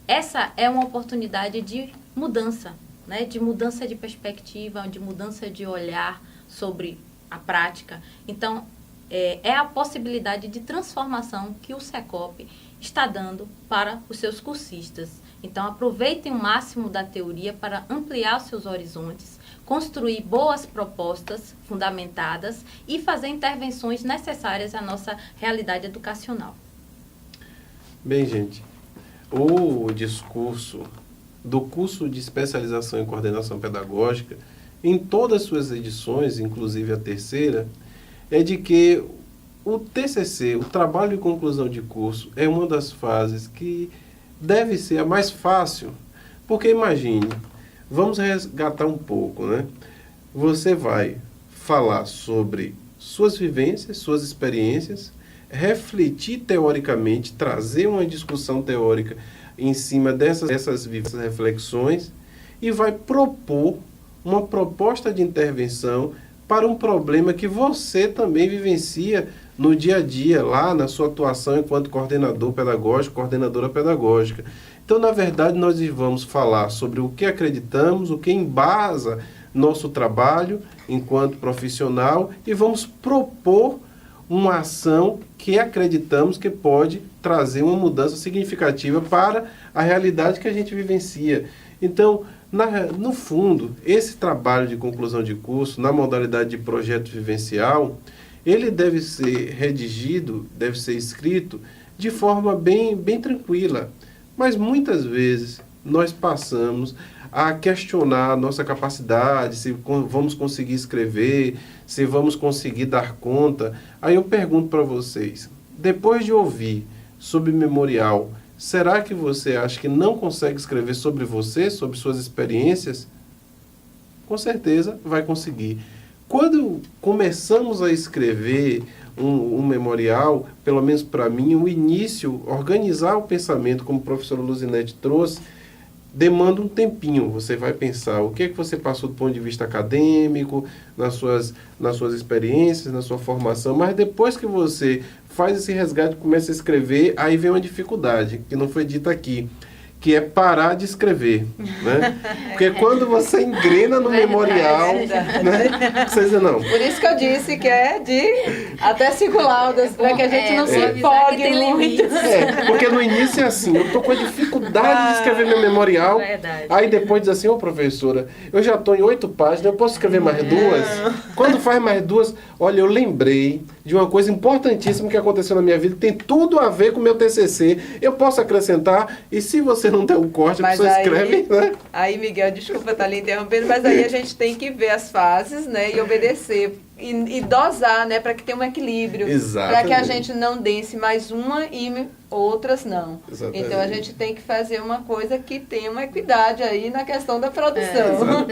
essa é uma oportunidade de mudança, né? De mudança de perspectiva, de mudança de olhar sobre a prática. Então, é a possibilidade de transformação que o SECOP está dando para os seus cursistas. Então, aproveitem o máximo da teoria para ampliar os seus horizontes, construir boas propostas fundamentadas e fazer intervenções necessárias à nossa realidade educacional. Bem, gente, o discurso do curso de especialização em coordenação pedagógica, em todas as suas edições, inclusive a terceira, é de que o TCC, o trabalho de conclusão de curso, é uma das fases que deve ser a mais fácil, porque imagine, vamos resgatar um pouco, né? Você vai falar sobre suas vivências, suas experiências, refletir teoricamente, trazer uma discussão teórica em cima dessas reflexões e vai propor uma proposta de intervenção para um problema que você também vivencia no dia a dia, lá na sua atuação enquanto coordenador pedagógico, coordenadora pedagógica. Então, na verdade, nós vamos falar sobre o que acreditamos, o que embasa nosso trabalho enquanto profissional e vamos propor uma ação que acreditamos que pode trazer uma mudança significativa para a realidade que a gente vivencia. Então, no fundo, esse trabalho de conclusão de curso, na modalidade de projeto vivencial, ele deve ser redigido, deve ser escrito de forma bem tranquila. Mas muitas vezes nós passamos a questionar a nossa capacidade, se vamos conseguir escrever, se vamos conseguir dar conta. Aí eu pergunto para vocês, depois de ouvir sobre memorial, será que você acha que não consegue escrever sobre você, sobre suas experiências? Com certeza vai conseguir. Quando começamos a escrever um memorial, pelo menos para mim, o início, organizar o pensamento, como a professora Luzinete trouxe, demanda um tempinho. Você vai pensar o que é que você passou do ponto de vista acadêmico, nas suas experiências, na sua formação, mas depois que você faz esse resgate, começa a escrever, aí vem uma dificuldade, que não foi dita aqui, que é parar de escrever, né? Porque quando você engrena no memorial, né? Você diz, não. Por isso que eu disse que é de até 5 laudas, para que a gente não se empolgue muito. Porque no início é assim, eu estou com a dificuldade de escrever meu memorial, aí depois diz assim, professora, eu já estou em 8 páginas, eu posso escrever mais 2? Quando faz mais 2, olha, eu lembrei de uma coisa importantíssima que aconteceu na minha vida, tem tudo a ver com o meu TCC, eu posso acrescentar, e se você não der um corte, a pessoa escreve, né? Aí, Miguel, desculpa estar lhe interrompendo, mas aí a gente tem que ver as fases, né, e obedecer, e dosar, né, para que tenha um equilíbrio. Para que a gente não dense mais uma e outras não. Exatamente. Então a gente tem que fazer uma coisa que tenha uma equidade aí na questão da produção.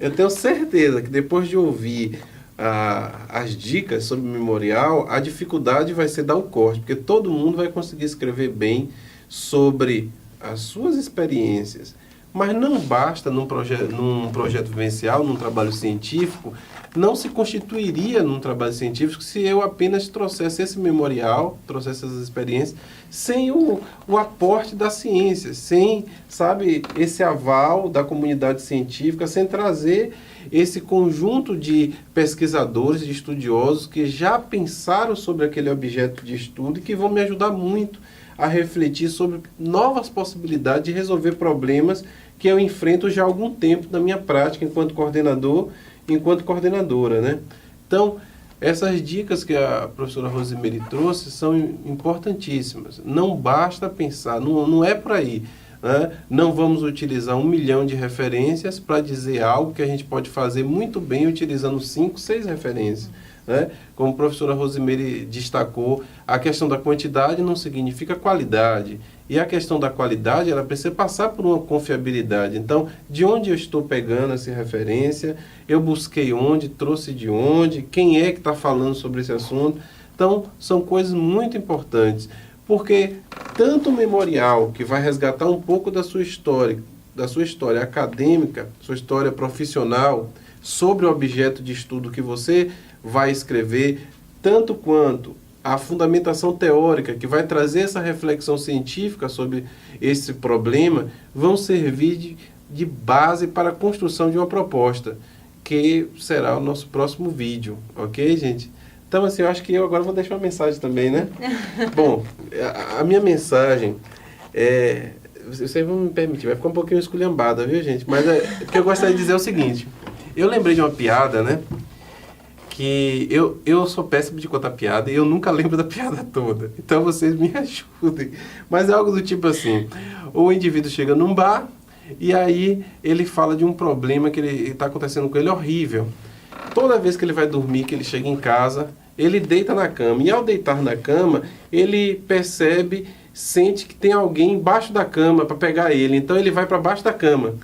Eu tenho certeza que depois de ouvir as dicas sobre memorial, a dificuldade vai ser dar o corte, porque todo mundo vai conseguir escrever bem sobre as suas experiências. Mas não basta num projeto vivencial, num trabalho científico, não se constituiria num trabalho científico se eu apenas trouxesse esse memorial, trouxesse essas experiências, sem o aporte da ciência, sem, sabe, esse aval da comunidade científica, sem trazer esse conjunto de pesquisadores, de estudiosos que já pensaram sobre aquele objeto de estudo e que vão me ajudar muito a refletir sobre novas possibilidades de resolver problemas que eu enfrento já há algum tempo na minha prática enquanto coordenador, enquanto coordenadora, né? Então, essas dicas que a professora Rosemary trouxe são importantíssimas. Não basta pensar, não é por aí, né? Não vamos utilizar 1 milhão de referências para dizer algo que a gente pode fazer muito bem utilizando 5, 6 referências. Né? Como a professora Rosemary destacou, a questão da quantidade não significa qualidade. E a questão da qualidade, ela precisa passar por uma confiabilidade. Então, de onde eu estou pegando essa referência? Eu busquei onde? Trouxe de onde? Quem é que está falando sobre esse assunto? Então, são coisas muito importantes. Porque tanto o memorial, que vai resgatar um pouco da sua história acadêmica, sua história profissional, sobre o objeto de estudo que você vai escrever, tanto quanto a fundamentação teórica, que vai trazer essa reflexão científica sobre esse problema, vão servir de base para a construção de uma proposta, que será o nosso próximo vídeo, ok, gente? Então, assim, eu acho que eu agora vou deixar uma mensagem também, né? Bom, a minha mensagem é... Vocês vão me permitir, vai ficar um pouquinho esculhambada, viu, gente? Mas o que eu gostaria de dizer é o seguinte. Eu lembrei de uma piada, né? Que eu sou péssimo de contar piada e eu nunca lembro da piada toda. Então vocês me ajudem. Mas é algo do tipo assim. O indivíduo chega num bar e aí ele fala de um problema que está acontecendo com ele horrível. Toda vez que ele vai dormir, que ele chega em casa, ele deita na cama. E ao deitar na cama, ele percebe, sente que tem alguém embaixo da cama para pegar ele. Então ele vai para baixo da cama.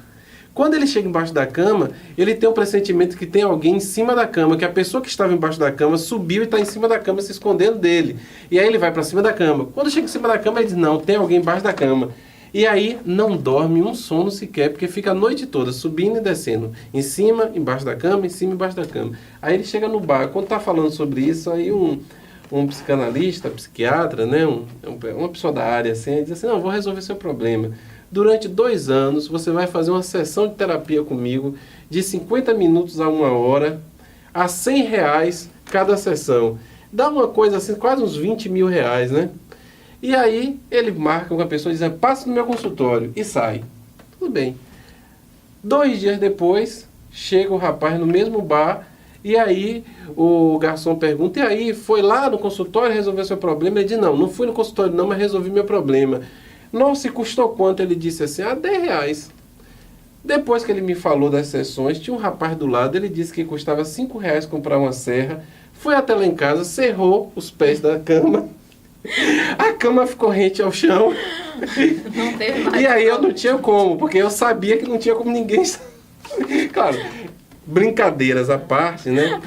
Quando ele chega embaixo da cama, ele tem um pressentimento que tem alguém em cima da cama, que a pessoa que estava embaixo da cama subiu e está em cima da cama se escondendo dele. E aí ele vai para cima da cama. Quando chega em cima da cama, ele diz, não, tem alguém embaixo da cama. E aí não dorme um sono sequer, porque fica a noite toda subindo e descendo. Em cima, embaixo da cama, em cima, embaixo da cama. Aí ele chega no bar. Quando está falando sobre isso, aí um psicanalista, psiquiatra, né, uma pessoa da área, assim, diz assim, não, vou resolver seu problema. Durante 2 anos, você vai fazer uma sessão de terapia comigo de 50 minutos a 1 hora, a R$100 cada sessão. Dá uma coisa assim, quase uns 20 mil reais, né? E aí, ele marca com a pessoa dizendo, passa no meu consultório e sai. Tudo bem. 2 dias depois, chega o rapaz no mesmo bar e aí o garçom pergunta, e aí, foi lá no consultório resolver seu problema? Ele diz, não fui no consultório não, mas resolvi meu problema. Nossa, e custou quanto? Ele disse assim, R$10. Depois que ele me falou das sessões, tinha um rapaz do lado, ele disse que custava R$ 5 comprar uma serra, foi até lá em casa, serrou os pés da cama, a cama ficou rente ao chão. Não teve mais. E aí eu não tinha como, porque eu sabia que não tinha como ninguém... Claro, brincadeiras à parte, né?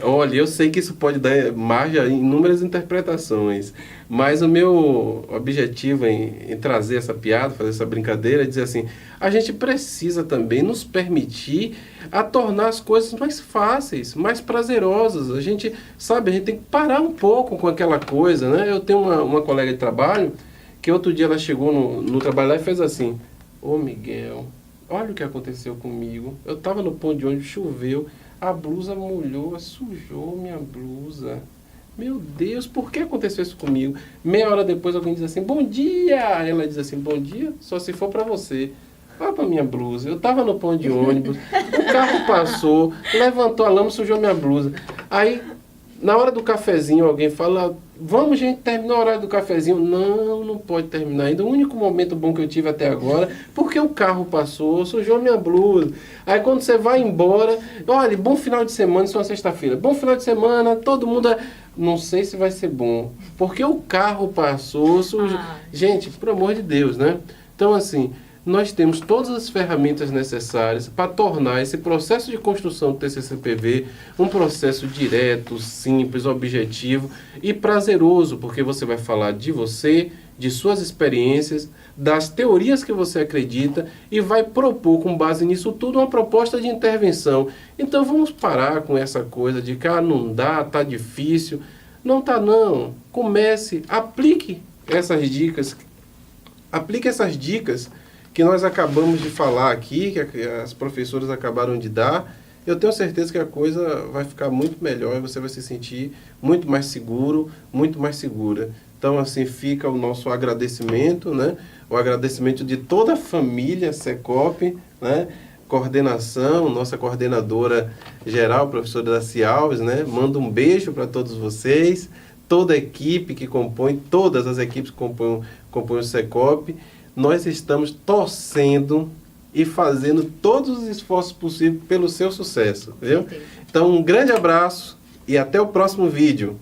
Olha, eu sei que isso pode dar margem a inúmeras interpretações, mas o meu objetivo em trazer essa piada, fazer essa brincadeira, é dizer assim, a gente precisa também nos permitir a tornar as coisas mais fáceis, mais prazerosas. A gente, sabe, a gente tem que parar um pouco com aquela coisa, né? Eu tenho uma colega de trabalho, que outro dia ela chegou no trabalho lá e fez assim, ô Miguel, olha o que aconteceu comigo, eu estava no ponto de ônibus, choveu, a blusa molhou, sujou minha blusa. Meu Deus, por que aconteceu isso comigo? Meia hora depois alguém diz assim, bom dia! Ela diz assim, bom dia? Só se for para você. Olha para minha blusa. Eu estava no ponto de ônibus, o carro passou, levantou a lama, sujou minha blusa. Aí, na hora do cafezinho, alguém fala, vamos, gente, terminar o horário do cafezinho. Não, não pode terminar ainda. O único momento bom que eu tive até agora, porque o carro passou, sujou minha blusa. Aí quando você vai embora, olha, bom final de semana, isso é uma sexta-feira. Bom final de semana, todo mundo... Não sei se vai ser bom, porque o carro passou, sujou. Gente, por amor de Deus, né? Então, assim, nós temos todas as ferramentas necessárias para tornar esse processo de construção do TCC/PV um processo direto, simples, objetivo e prazeroso, porque você vai falar de você, de suas experiências, das teorias que você acredita e vai propor, com base nisso tudo, uma proposta de intervenção. Então vamos parar com essa coisa de que não dá, tá difícil. Não tá não. Comece, aplique essas dicas. Aplique essas dicas que nós acabamos de falar aqui, que as professoras acabaram de dar. Eu tenho certeza que a coisa vai ficar muito melhor e você vai se sentir muito mais seguro, muito mais segura. Então, assim, fica o nosso agradecimento, né? O agradecimento de toda a família Secop, né? Coordenação, nossa coordenadora geral, professora Daci Alves, né? Manda um beijo para todos vocês, toda a equipe que compõe, todas as equipes que compõem o Secop. Nós estamos torcendo e fazendo todos os esforços possíveis pelo seu sucesso, viu? Então, um grande abraço e até o próximo vídeo.